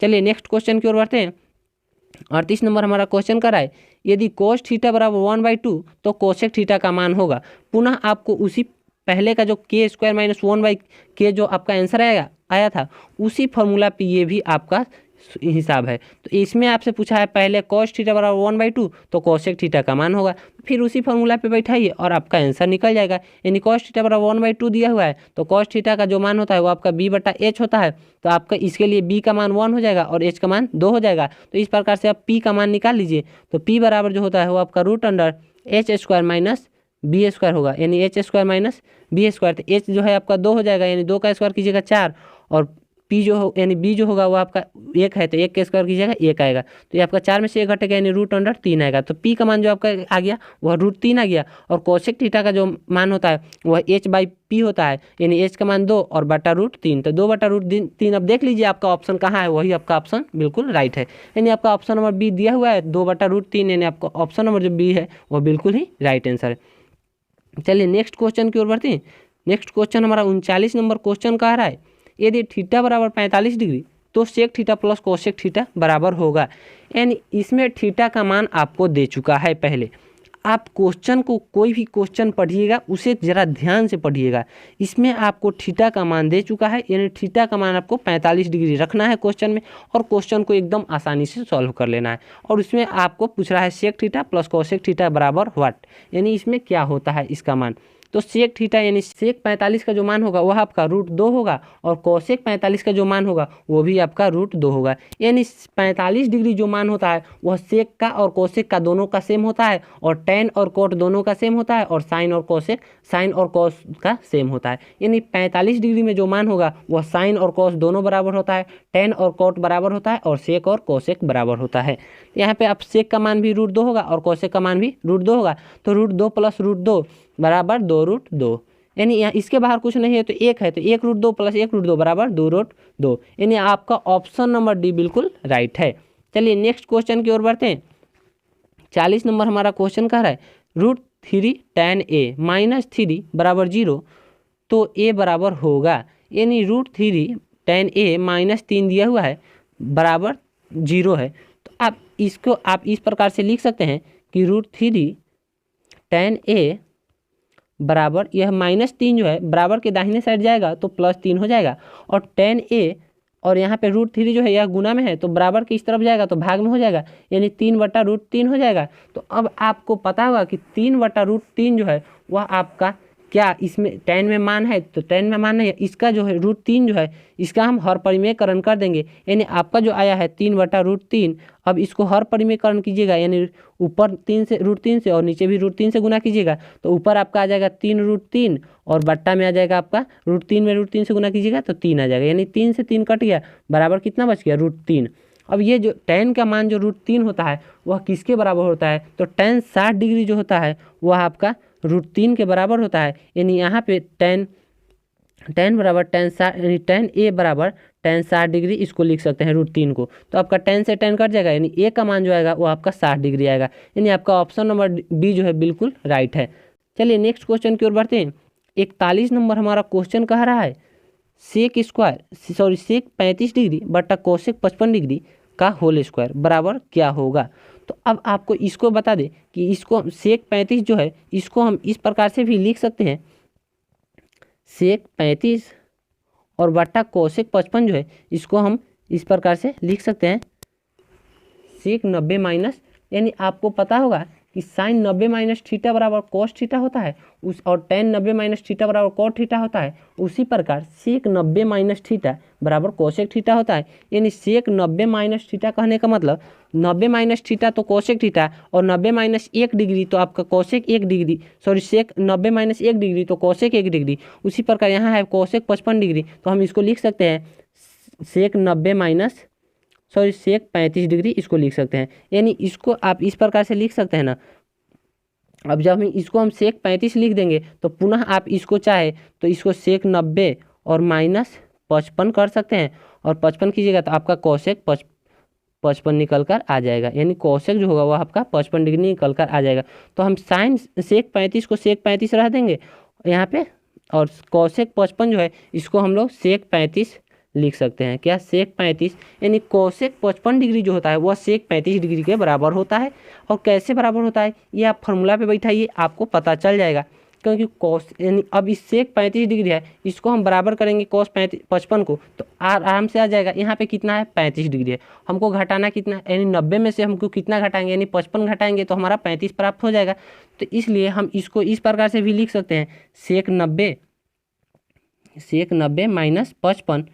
चलिए नेक्स्ट क्वेश्चन की ओर बढ़ते हैं। 38 नंबर हमारा क्वेश्चन कर रहा है यदि cos थीटा बराबर 1/2 तो cosec थीटा का मान होगा। पुनः आपको उसी पहले का जो k स्क्वायर -1/k जो आपका आंसर आया था, उसी फार्मूला पे ये भी आपका हिसाब है। तो इसमें आपसे पूछा है पहले cos थीटा बराबर 1/2 तो cosec थीटा का मान होगा, फिर उसी फार्मूला पे बैठाइए और आपका आंसर निकल जाएगा। यानी cos थीटा बराबर 1/2 दिया हुआ है, तो cos थीटा का जो मान होता है वो आपका b बटा एच होता है, तो आपका इसके लिए b का मान 1 हो जाएगा और h का मान 2 हो जाएगा। तो इस प्रकार से आप p का मान निकाल लीजिए, तो p बराबर जो होता है वो आपका root under H square minus B square होगा, यानी H square minus B square. तो एच जो है आपका 2 हो जाएगा, यानी 2 का स्क्वायर कीजिएगा 4, और पी जो हो यानी बी जो होगा वो आपका 1 है, तो 1 के स्क्वायर कीजिएगा 1 आएगा, तो ये आपका 4 में से 1 घटेगा, यानी रूट अंडर 3 आएगा। तो पी का मान जो आपका आ गया वह रूट 3 आ गया, और कोसेक थीटा का जो मान होता है वह h/p होता है, यानी h का मान 2 और बटा रूट 3, तो 2 बटा रूट 3। अब देख लीजिए आपका ऑप्शन कहाँ है, वही आपका ऑप्शन बिल्कुल राइट है, यानी आपका ऑप्शन नंबर बी दिया हुआ है 2 बटा रूट 3, यानी आपका ऑप्शन नंबर जो बी है वह बिल्कुल ही राइट आंसर है। चलिए नेक्स्ट क्वेश्चन की ओर बढ़ते हैं। नेक्स्ट क्वेश्चन हमारा 39 नंबर क्वेश्चन कह रहा है यदि थीटा बराबर 45 डिग्री तो sec theta plus cosec theta बराबर होगा, यानी इसमें थीटा का मान आपको दे चुका है पहले। आप क्वेश्चन को कोई भी क्वेश्चन पढ़िएगा उसे ज़रा ध्यान से पढ़िएगा, इसमें आपको थीटा का मान दे चुका है, यानी थीटा का मान आपको 45 डिग्री रखना है क्वेश्चन में, और क्वेश्चन को एकदम आसानी से सॉल्व कर लेना है। और इसमें आपको पूछ रहा है sec theta plus cosec theta बराबर व्हाट, यानी इसमें क्या होता है इसका मान। तो सेक थीटा यानी सेक 45 का जो मान होगा वह आपका रूट 2 होगा, और कोसेक 45 का जो मान होगा वो भी आपका रूट 2 होगा, यानी 45 डिग्री जो मान होता है वह सेक का और कोसेक का दोनों का सेम होता है, और टेन और कोट दोनों का सेम होता है, और साइन और कोसेक साइन और कोस का सेम होता है। यानी 45 डिग्री में जो मान होगा वह साइन और कोस दोनों बराबर होता है, टेन और कोट बराबर होता है, और सेक और कोसेक बराबर होता है। यहाँ पे आप सेक का मान भी रूट 2 होगा और कोसेक का मान भी रूट 2 होगा, तो रूट 2 प्लस रूट 2 बराबर 2 रूट 2, यानी यहाँ इसके बाहर कुछ नहीं है तो 1 है, तो 1 रूट 2 प्लस 1 रूट 2 बराबर 2 रूट 2, यानी आपका ऑप्शन नंबर डी बिल्कुल राइट है। चलिए नेक्स्ट क्वेश्चन की ओर बढ़ते हैं। 40 नंबर हमारा क्वेश्चन कह रहा है रूट 3 tan a माइनस 3 बराबर 0 तो a बराबर होगा, यानी रूट 3 tan a माइनस 3 दिया हुआ है बराबर 0 है, तो आप इसको आप इस प्रकार से लिख सकते हैं कि रूट 3 tan a बराबर यह -3 जो है बराबर के दाहिने साइड जाएगा तो +3 हो जाएगा, और tan a और यहाँ पे रूट 3 जो है यह गुना में है तो बराबर के इस तरफ जाएगा तो भाग में हो जाएगा, यानी 3 बटा रूट 3 हो जाएगा। तो अब आपको पता होगा कि 3 बटा रूट 3 जो है वह आपका क्या इसमें tan में मान है, तो tan में मान नहीं है, इसका जो है रूट 3 जो है इसका हम हर परिमेयकरण कर देंगे, यानी आपका जो आया है 3 बटा रूट 3, अब इसको हर परिमेयकरण कीजिएगा, यानी ऊपर 3 से रूट 3 से और नीचे भी रूट 3 से गुना कीजिएगा, तो ऊपर आपका आ जाएगा 3 रूट 3 और बट्टा में आ जाएगा आपका रूट 3 में रूट 3 से गुना कीजिएगा तो 3 आ जाएगा, यानी 3 से 3 कट गया, बराबर कितना बच गया रूट 3, अब ये जो tan का मान जो √3 होता है वह किसके बराबर होता है, तो tan 60 डिग्री जो होता है वह आपका √3 के बराबर होता है। यानी यहाँ पे tan बराबर tan 60 यानी tan a बराबर tan 60 डिग्री इसको लिख सकते हैं √3 को। तो आपका tan से tan कट जाएगा, यानी a का मान जो आएगा वो आपका 60 डिग्री आएगा। यानी आपका ऑप्शन नंबर बी जो है बिल्कुल राइट है। चलिए नेक्स्ट क्वेश्चन की ओर बढ़ते हैं। 41 नंबर हमारा क्वेश्चन कह रहा है सेक 35 डिग्री बटा कोसेक 55 डिग्री का होल स्क्वायर बराबर क्या होगा। तो अब आपको इसको बता दें कि इसको सेक 35 जो है इसको हम इस प्रकार से भी लिख सकते हैं, सेक 35 और बटा कोसेक 55 जो है इसको हम इस प्रकार से लिख सकते हैं सेक 90 माइनस, यानी आपको पता होगा कि साइन 90 माइनस थीटा बराबर कॉस थीटा होता है उस, और टेन 90 माइनस थीटा बराबर कॉट थीटा होता है। उसी प्रकार सेक 90 माइनस थीटा बराबर कोसेक थीटा होता है। यानी सेक 90 माइनस थीटा कहने का मतलब 90 माइनस थीटा तो कोसेक थीटा, और 90 माइनस 1 डिग्री तो आपका कोसेक 1 डिग्री, सेक 90 माइनस 1 डिग्री तो कोसेक 1 डिग्री। उसी प्रकार यहाँ है कोसेक 55 डिग्री, तो हम इसको लिख सकते हैं सेक 90 माइनस सेक 35 डिग्री इसको लिख सकते हैं। यानी इसको आप इस प्रकार से लिख सकते हैं ना। अब जब हम सेक 35 लिख देंगे तो पुनः आप इसको चाहे तो इसको सेक 90 और माइनस 55 कर सकते हैं, और 55 कीजिएगा तो आपका कोसेक 55 निकल कर आ जाएगा। यानी कोसेक जो होगा वह आपका 55 डिग्री निकल कर आ जाएगा। तो हम साइन सेक 35 को सेक 35 रह देंगे यहाँ पे, और कोसेक 55 जो है इसको हम लोग सेक 35 लिख सकते हैं। क्या, सेक 35, यानी कोसेक 55 डिग्री जो होता है वह सेक 35 डिग्री के बराबर होता है। और कैसे बराबर होता है ये आप फार्मूला पे बैठाइए, आपको पता चल जाएगा। क्योंकि कोस यानी अब इस सेक 35 डिग्री है इसको हम बराबर करेंगे कोस 55 को, तो आराम से आ जाएगा। यहाँ पे कितना है 35 डिग्री है, हमको घटाना कितना, यानी 90 में से हमको कितना घटाएंगे, यानी 55 घटाएंगे तो हमारा 35 प्राप्त हो जाएगा। तो इसलिए हम इसको इस प्रकार से भी लिख सकते हैं सेक 90 माइनस 55,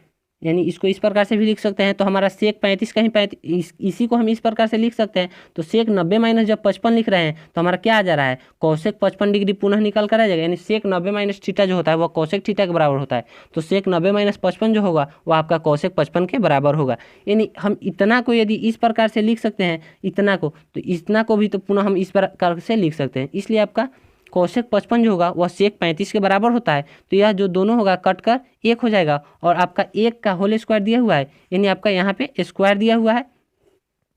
यानी इसको इस प्रकार से भी लिख सकते हैं। तो हमारा सेक 35 कहीं 35 इसी को हम इस प्रकार से लिख सकते हैं। तो सेक 90 माइनस जब 55 लिख रहे हैं तो हमारा क्या आ जा रहा है, कोसेक 55 डिग्री पुनः निकल कर आ जाएगा। यानी सेक 90 माइनस थीटा जो होता है वह कोसेक थीटा के बराबर होता है। तो सेक 90 माइनस 55 जो होगा वह आपका कोसेक 55 के बराबर होगा। यानी हम इतना को यदि इस प्रकार से लिख सकते हैं इतना को, तो इतना को भी तो पुनः हम इस प्रकार से लिख सकते हैं। इसलिए आपका कोसेक 55 जो होगा वह सेक 35 के बराबर होता है। तो यह जो दोनों होगा कट कर एक हो जाएगा, और आपका एक का होल स्क्वायर दिया हुआ है, यानी आपका यहाँ पे स्क्वायर दिया हुआ है।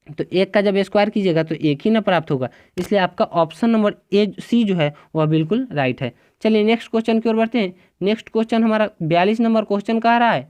तो एक का जब स्क्वायर कीजिएगा तो एक ही ना प्राप्त होगा। इसलिए आपका ऑप्शन नंबर ए सी जो है वह बिल्कुल राइट है। चलिए नेक्स्ट क्वेश्चन की ओर बढ़ते हैं। नेक्स्ट क्वेश्चन हमारा 42 नंबर क्वेश्चन कह रहा है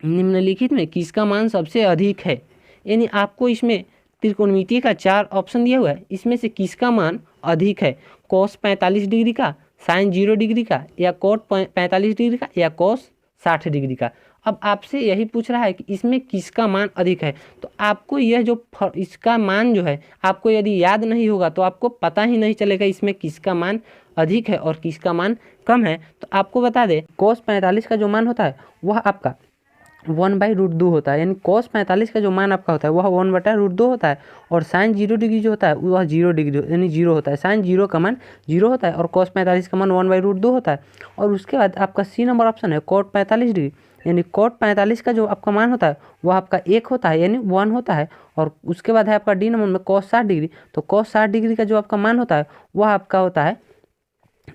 निम्नलिखित में किसका मान सबसे अधिक है। यानी आपको इसमें त्रिकोणमिति का 4 ऑप्शन दिया हुआ है, इसमें से किसका मान अधिक है, कोस 45 डिग्री का, साइन 0 डिग्री का, या कोट 45 डिग्री का, या कोस 60 डिग्री का। अब आपसे यही पूछ रहा है कि इसमें किसका मान अधिक है। तो आपको यह जो इसका मान जो है आपको यदि याद नहीं होगा तो आपको पता ही नहीं चलेगा इसमें किसका मान अधिक है और किसका मान कम है। तो आपको बता दें कोस 45 का जो मान होता है वह आपका 1/√2 होता है। यानी कोस 45 का जो मान आपका होता है वह 1/√2 होता है, और साइन 0 डिग्री जो होता है वह 0 डिग्री यानी 0 होता है। साइन 0 का मान 0 होता है और कोस 45 का मान 1/√2 होता है। और उसके बाद आपका सी नंबर ऑप्शन है कोट 45 डिग्री, यानी कोट 45 का जो आपका मान होता है वह आपका 1 होता है, यानी 1 होता है। और उसके बाद है आपका डी नंबर में कोस 60 डिग्री, तो कोस 60 डिग्री का जो आपका मान होता है वह आपका होता है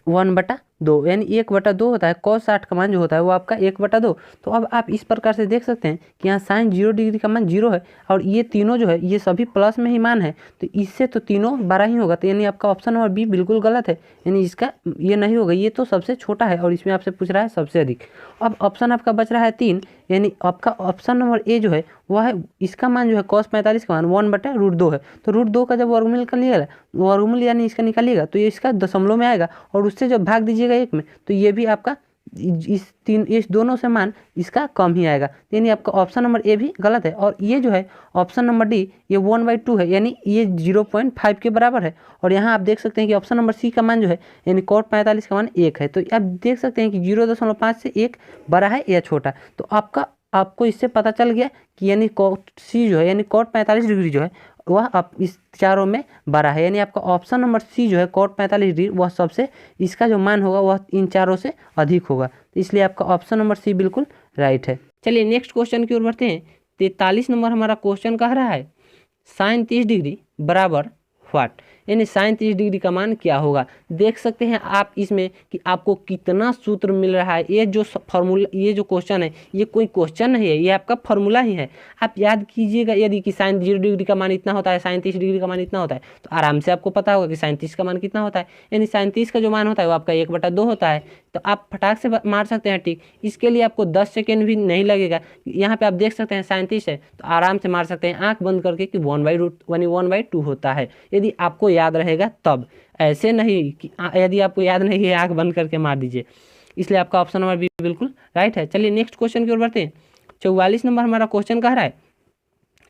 1/2, यानी 1/2 होता है। cos 60 का मान जो होता है वो आपका 1/2। तो अब आप इस प्रकार से देख सकते हैं कि यहाँ साइन 0 डिग्री का मान 0 है, और ये तीनों जो है ये सभी प्लस में ही मान है, तो इससे तो तीनों बड़ा ही होगा। तो यानी आपका ऑप्शन नंबर बी बिल्कुल गलत है, यानी इसका ये नहीं होगा, ये तो सबसे छोटा है और इसमें आपसे पूछ रहा है सबसे अधिक। अब ऑप्शन आपका बच रहा है 3, यानी आपका ऑप्शन नंबर ए जो है वह है, इसका मान जो है cos 45 का मान 1/√2 है। तो √2 का जब वर्गमूल निकालिएगा, वर्गमूल यानी इसका निकालिएगा तो ये इसका दशमलव में आएगा, और उससे जब भाग दीजिएगा 1 में तो ये भी आपका इस दोनों से मान इसका कम ही आएगा। यानी आपका ऑप्शन नंबर ए भी गलत है। और ये जो है ऑप्शन नंबर डी ये 1/2 है, यानी ये 0.5 के बराबर है। और यहाँ आप देख सकते हैं कि ऑप्शन नंबर सी का मान जो है यानी कोट 45 का मान 1 है। तो आप देख सकते हैं कि 0.5 से 1 बड़ा है या छोटा। तो आपको इससे पता चल गया कि यानी कोट सी जो है यानी कोट 45 डिग्री जो है वह आप इस चारों में बड़ा है। यानी आपका ऑप्शन नंबर सी जो है कोट 45 डिग्री वह सबसे इसका जो मान होगा वह इन चारों से अधिक होगा। तो इसलिए आपका ऑप्शन नंबर सी बिल्कुल राइट है। चलिए नेक्स्ट क्वेश्चन की ओर बढ़ते हैं। 43 नंबर हमारा क्वेश्चन कह रहा है साइन 30 डिग्री बराबर व्हाट, यानी साइन 30 डिग्री का मान क्या होगा। देख सकते हैं आप इसमें कि आपको कितना सूत्र मिल रहा है। ये जो फॉर्मूला, ये जो क्वेश्चन है ये कोई क्वेश्चन नहीं है, ये आपका फॉर्मूला ही है। आप याद कीजिएगा, यदि कि साइन 0 डिग्री का मान इतना होता है, साइन 30 डिग्री का मान इतना होता है, तो आराम से आपको पता होगा कि साइन 30 का मान कितना होता है। यानी साइन 30 का जो मान होता है वो आपका 1/2 होता है। तो आप फटाक से मार सकते हैं टिक। इसके लिए आपको 10 सेकेंड भी नहीं लगेगा। यहाँ पे आप देख सकते हैं साइन 30 है तो आराम से मार सकते हैं आंख बंद करके कि 1/2 होता है, यदि आपको याद रहेगा तब। ऐसे नहीं कि यदि आपको याद नहीं है आंख बंद करके मार दीजिए। इसलिए आपका ऑप्शन नंबर बी बिल्कुल राइट है। चलिए नेक्स्ट क्वेश्चन की ओर बढ़ते हैं। 44 नंबर हमारा क्वेश्चन कह रहा है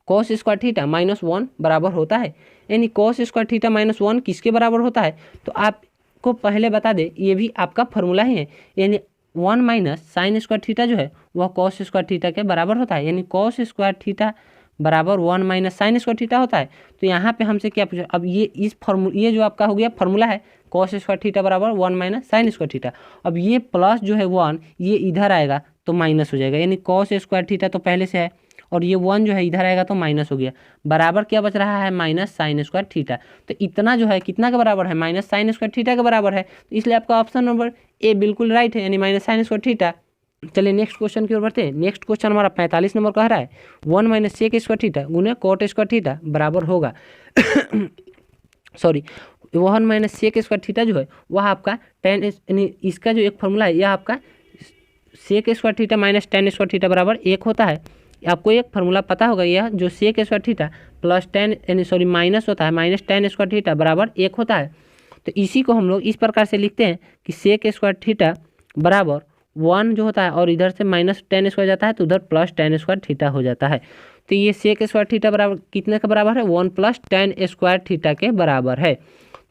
cos स्क्वायर थीटा -1 बराबर होता है, यानी cos स्क्वायर थीटा -1 किसके बराबर होता है। तो आपको पहले बता दें ये भी आपका फॉर्मूला ही है, यानी 1 माइनस साइन स्क्वायर थीटा जो है वह cos स्क्वायर थीटा के बराबर होता है, यानी cos स्क्वायर थीटा बराबर 1 माइनस साइन स्क्वायर थीटा होता है। तो यहाँ पे हमसे क्या पूछा, अब ये जो आपका हो गया फॉर्मूला है cos स्क्वायर थीटा बराबर 1 माइनस साइन स्क्वायर थीटा। अब ये प्लस जो है 1 ये इधर आएगा तो माइनस हो जाएगा, यानी cos स्क्वायर थीटा तो पहले से है और ये 1 जो है इधर आएगा तो माइनस हो गया। बराबर क्या बच रहा है, माइनस साइन स्क्वायर थीटा। तो इतना जो है कितना के बराबर है, माइनस साइन स्क्वायर थीटा के बराबर है। तो इसलिए आपका ऑप्शन नंबर ए बिल्कुल राइट है, यानी माइनस साइन स्क्वायर थीटा। चलिए नेक्स्ट क्वेश्चन की ओर बढ़ते हैं। नेक्स्ट क्वेश्चन हमारा 45 नंबर कह रहा है 1 माइनस सेक स्क्वायर थीटा गुने कॉट स्क्वायर थीटा बराबर होगा sorry 1 minus sec square theta जो है वह आपका टेन, यानी इसका जो एक फॉर्मूला है यह आपका sec square theta minus tan square theta बराबर 1 होता है। आपको एक फार्मूला पता होगा, यह जो sec square theta plus tan यानी सॉरी माइनस होता है माइनस टेन स्क्वायर थीटा बराबर 1 होता है। तो इसी को हम लोग इस प्रकार से लिखते हैं कि सेक स्क्वायर थीटा बराबर 1 जो होता है और इधर से माइनस टेन स्क्वायर जाता है तो उधर प्लस टेन स्क्वायर थीटा हो जाता है। तो ये सेक स्क्वायर थीटा बराबर कितने के बराबर है, 1 प्लस टेन स्क्वायर थीटा के बराबर है।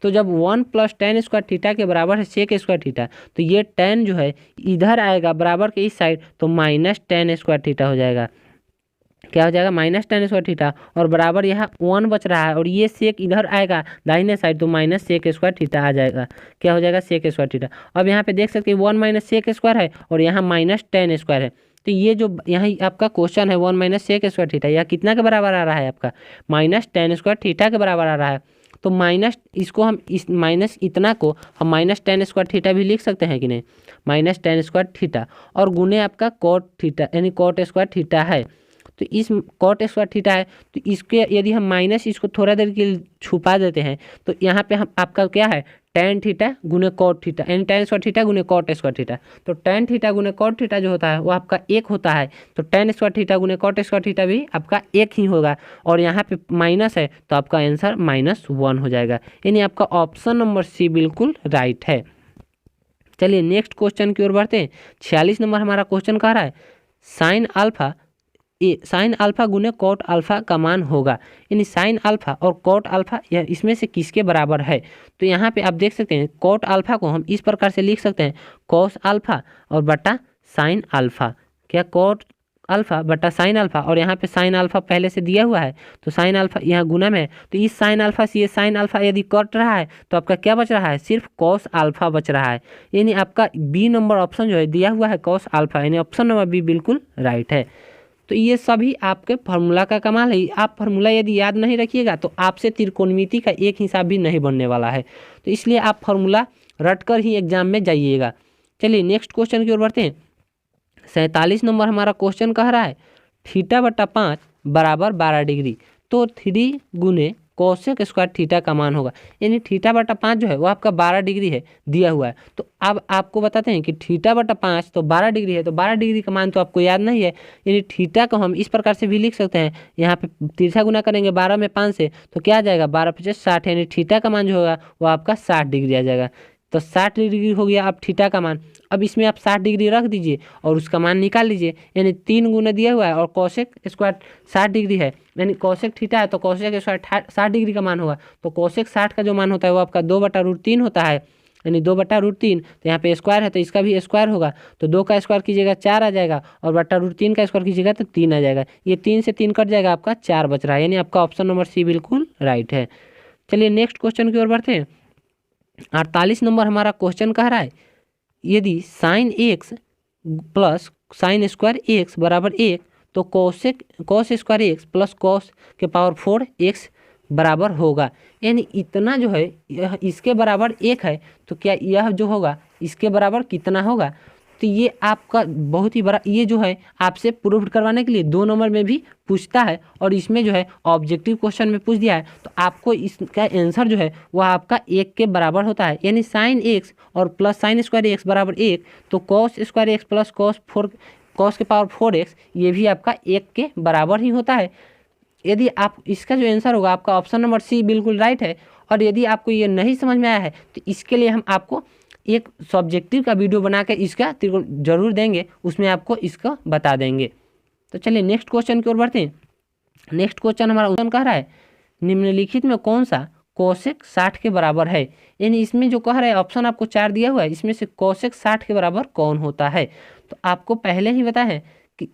तो जब 1 प्लस टेन स्क्वायर थीटा के बराबर है सेक स्क्वायर थीटा, तो ये टेन जो है इधर आएगा बराबर के इस साइड तो माइनस टेन स्क्वायर थीटा हो जाएगा। क्या हो जाएगा, माइनस टेन स्क्वायर थीटा और बराबर यहाँ 1 बच रहा है और ये सेक इधर आएगा दाहिने साइड तो माइनस सेक स्क्वायर थीटा आ जाएगा। क्या हो जाएगा, सेक स्क्वायर थीटा। अब यहाँ पे देख सकते हैं 1 माइनस सेक स्क्वायर है और यहाँ माइनस टेन स्क्वायर है। तो ये जो यहाँ आपका क्वेश्चन है 1 माइनस सेक स्क्वायर थीटा यह कितना के बराबर आ रहा है, आपका माइनस टेन स्क्वायर थीटा के बराबर आ रहा है। तो माइनस इसको हम इस माइनस इतना को हम माइनस टेन स्क्वायर थीटा भी लिख सकते हैं कि नहीं, माइनस टेन स्क्वायर थीटा और गुने आपका कॉट थीटा यानी कॉट स्क्वायर थीटा है। तो इस कॉट स्क्वायर थीटा है तो इसके यदि हम माइनस इसको थोड़ा देर के लिए छुपा देते हैं तो यहाँ पे हम आपका क्या है टेन थीटा गुने कॉट थीटा यानी टेन स्क्वायर थीटा गुने कॉट स्क्वायर थीटा। तो टेन थीटा गुने कॉट थीटा जो होता है वो आपका 1 होता है। तो टेन स्क्वायर थीटा गुने कॉट स्क्वायर थीटा भी आपका 1 ही होगा और यहाँ पे माइनस है तो आपका आंसर -1 हो जाएगा, यानी आपका ऑप्शन नंबर सी बिल्कुल राइट है। चलिए नेक्स्ट क्वेश्चन की ओर बढ़ते हैं। 46 नंबर हमारा क्वेश्चन कह रहा है साइन अल्फा गुने कॉट अल्फा का मान होगा, यानी साइन अल्फा और कॉट अल्फा या इसमें से किसके बराबर है। तो यहाँ पे आप देख सकते हैं कॉट अल्फा को हम इस प्रकार से लिख सकते हैं कॉस अल्फा और बटा साइन अल्फा। क्या, कॉट अल्फा बटा साइन अल्फा और यहाँ पे साइन अल्फा पहले से दिया हुआ है तो साइन अल्फा यहाँ गुना में है तो इस साइन अल्फा से ये साइन अल्फा यदि कट रहा है तो आपका क्या बच रहा है, सिर्फ कॉस अल्फा बच रहा है। यानी आपका बी नंबर ऑप्शन जो है दिया हुआ है कॉस अल्फा, यानी ऑप्शन नंबर बी बिल्कुल राइट है। तो ये सभी आपके फार्मूला का कमाल है। आप फार्मूला यदि याद नहीं रखिएगा तो आपसे त्रिकोणमिति का एक हिसाब भी नहीं बनने वाला है, तो इसलिए आप फार्मूला रट कर ही एग्जाम में जाइएगा। चलिए नेक्स्ट क्वेश्चन की ओर बढ़ते हैं। 47 नंबर हमारा क्वेश्चन कह रहा है थीटा बटा 5 बराबर 12 डिग्री, तो 3 गुने कोसेक स्क्वायर थीटा का मान होगा, यानी थीटा बटा 5 जो है वो आपका 12 डिग्री है दिया हुआ है। तो अब आपको बताते हैं कि थीटा बटा 5 तो 12 डिग्री है, तो 12 डिग्री का मान तो आपको याद नहीं है, यानी थीटा को हम इस प्रकार से भी लिख सकते हैं। यहाँ पे तिरछा गुना करेंगे 12 में 5 से तो क्या आ जाएगा 12 × 5 = 60, यानी थीटा का मान जो होगा वो आपका 60 डिग्री आ जाएगा। तो 60 डिग्री हो गया अब थीटा का मान। अब इसमें आप 60 डिग्री रख दीजिए और उसका मान निकाल लीजिए, यानी 3 गुना दिया हुआ है और कोसेक स्क्वायर 60 डिग्री है, यानी कोसेक थीटा है तो कोसेक स्क्वायर 60 डिग्री का मान होगा। तो कोसेक 60 का जो मान होता है वो आपका 2/√3 होता है, यानी 2/√3। तो यहाँ पे स्क्वायर है तो इसका भी स्क्वायर होगा, तो 2 का स्क्वायर कीजिएगा 4 आ जाएगा और √3 का स्क्वायर कीजिएगा तो 3 आ जाएगा। ये 3 से 3 कट जाएगा, आपका 4 बच रहा है, यानी आपका ऑप्शन नंबर सी बिल्कुल राइट है। चलिए नेक्स्ट क्वेश्चन की ओर बढ़ते हैं। 48 नंबर हमारा क्वेश्चन कह रहा है यदि sine x plus sine square x बराबर 1 तो cos square x plus cos के पावर 4 एक्स बराबर होगा। यानी इतना जो है यह इसके बराबर 1 है, तो क्या यह जो होगा इसके बराबर कितना होगा। तो ये आपका बहुत ही बड़ा, ये जो है आपसे प्रूफ करवाने के लिए 2 नंबर में भी पूछता है और इसमें जो है ऑब्जेक्टिव क्वेश्चन में पूछ दिया है। तो आपको इसका आंसर जो है वह आपका 1 के बराबर होता है। यानी साइन एक्स और प्लस साइन स्क्वायर एक्स बराबर 1, तो cos square x plus cos के पावर 4x ये भी आपका 1 के बराबर ही होता है। यदि आप इसका जो आंसर होगा आपका ऑप्शन नंबर सी बिल्कुल राइट है। और यदि आपको ये नहीं समझ में आया है तो इसके लिए हम आपको एक सब्जेक्टिव का वीडियो बना के इसका त्रिकोण जरूर देंगे, उसमें आपको इसका बता देंगे। तो चलिए नेक्स्ट क्वेश्चन की ओर बढ़ते हैं। नेक्स्ट क्वेश्चन हमारा क्वेश्चन कह रहा है निम्नलिखित में कौन सा कोसेक 60 के बराबर है। यानी इसमें जो कह रहा है ऑप्शन आपको 4 दिया हुआ है, इसमें से कोसेक 60 के बराबर कौन होता है। तो आपको पहले ही पता है कि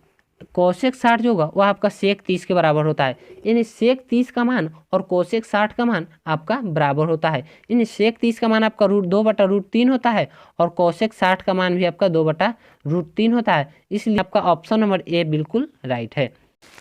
कोसेक 60 जो होगा वह आपका सेक 30 के बराबर होता है। यानी सेक 30 का मान और कोसेक 60 का मान आपका बराबर होता है। यानी सेक 30 का मान आपका √2/√3 होता है और कोसेक 60 का मान भी आपका 2/√3 होता है। इसलिए आपका ऑप्शन नंबर ए बिल्कुल राइट है।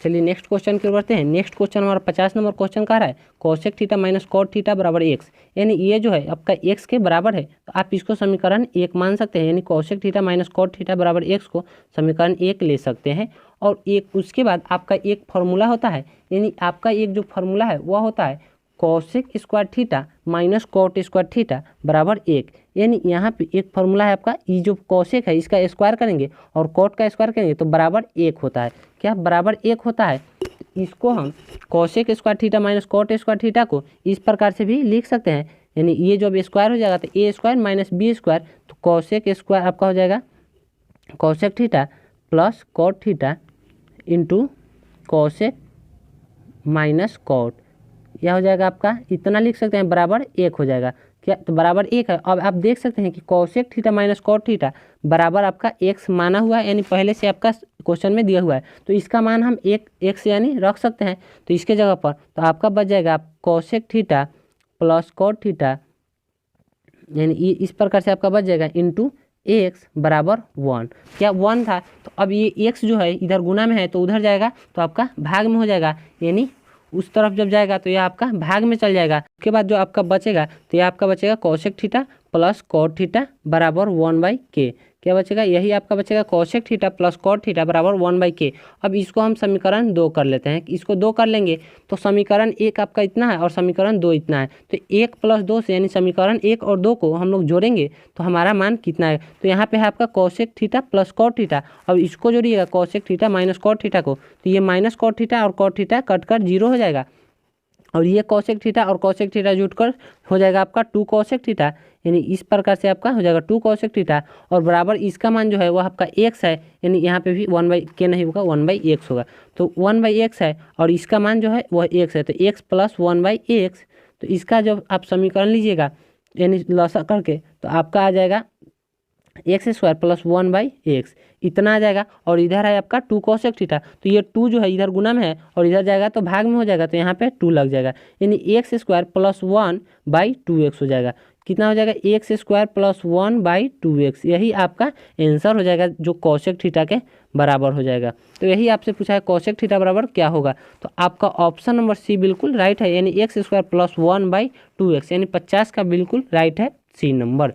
चलिए नेक्स्ट क्वेश्चन की ओर बढ़ते हैं। नेक्स्ट क्वेश्चन हमारा 50 नंबर क्वेश्चन का रहा है cosec theta minus cot theta बराबर एक्स। यानी ये जो है आपका एक्स के बराबर है, तो आप इसको समीकरण 1 मान सकते हैं। यानी cosec theta minus cot theta बराबर एक्स को समीकरण 1 ले सकते हैं। और एक उसके बाद आपका एक फार्मूला होता है, यानी आपका एक जो फार्मूला है वह होता है cosec square theta minus cot square theta बराबर 1। यानी यहाँ पे एक फार्मूला है आपका, ये जो कोसेक है इसका स्क्वायर करेंगे और कॉट का स्क्वायर करेंगे तो बराबर 1 होता है। क्या बराबर 1 होता है। इसको हम cosec square theta minus cot square theta को इस प्रकार से भी लिख सकते हैं। यानी ये जब स्क्वायर हो जाएगा तो A square minus B square, तो कोसेक स्क्वायर आपका हो जाएगा cosec theta plus cot theta into cosec minus cot, यह हो जाएगा आपका इतना लिख सकते हैं बराबर 1 हो जाएगा। क्या तो बराबर 1 है। अब आप देख सकते हैं कि cosec theta minus cot theta बराबर आपका x माना हुआ है, यानी पहले से आपका क्वेश्चन में दिया हुआ है, तो इसका मान हम 1 यानी रख सकते हैं। तो इसके जगह पर तो आपका बच जाएगा cosec theta plus cot theta, यानी ये इस प्रकार से आपका बच जाएगा इंटू x बराबर 1। क्या 1 था, तो अब ये x जो है इधर गुना में है तो उधर जाएगा तो आपका भाग में हो जाएगा, यानी उस तरफ जब जाएगा तो यह आपका भाग में चल जाएगा। उसके बाद जो आपका बचेगा तो यह आपका बचेगा cosec theta plus cot theta बराबर 1/k। क्या बचेगा, यही आपका बचेगा cosec theta plus cot theta बराबर 1/k। अब इसको हम समीकरण 2 कर लेते हैं। इसको 2 कर लेंगे तो समीकरण 1 आपका इतना है और समीकरण 2 इतना है, तो 1 + 2 से यानी समीकरण 1 और 2 को हम लोग जोड़ेंगे तो हमारा मान कितना है। तो यहाँ पे है आपका cosec theta plus cot theta. अब इसको जोड़िएगा cosec theta minus cot theta को, तो ये माइनस कॉट थीटा और कॉट थीटा कट कर 0 हो जाएगा। और ये कोसेक थीटा और कोसेक थीटा जुटकर हो जाएगा आपका 2 कोसेक थीटा। यानी इस प्रकार से आपका हो जाएगा 2 कोसेक थीटा और बराबर इसका मान जो है वह आपका x है। यानी यहाँ पे भी 1/k नहीं होगा, 1/x होगा। तो 1/x है और इसका मान जो है वह x है, तो x + 1/x। तो इसका जब आप समीकरण लीजिएगा यानी लसा करके तो आपका आ जाएगा x² + 1/x इतना आ जाएगा। और इधर है आपका 2 कोसेक थीटा, तो ये 2 जो है इधर गुना में है और इधर जाएगा तो भाग में हो जाएगा, तो यहाँ पे 2 लग जाएगा। यानी x² + 1/2x हो जाएगा। कितना हो जाएगा, x² + 1/2x। यही आपका आंसर हो जाएगा जो कोसेक थीटा के बराबर हो जाएगा। तो यही आपसे पूछा है कोसेक थीटा बराबर क्या होगा। तो आपका ऑप्शन नंबर सी बिल्कुल राइट है, यानी x² + 1/2x, यानी 50 का बिल्कुल राइट है सी नंबर।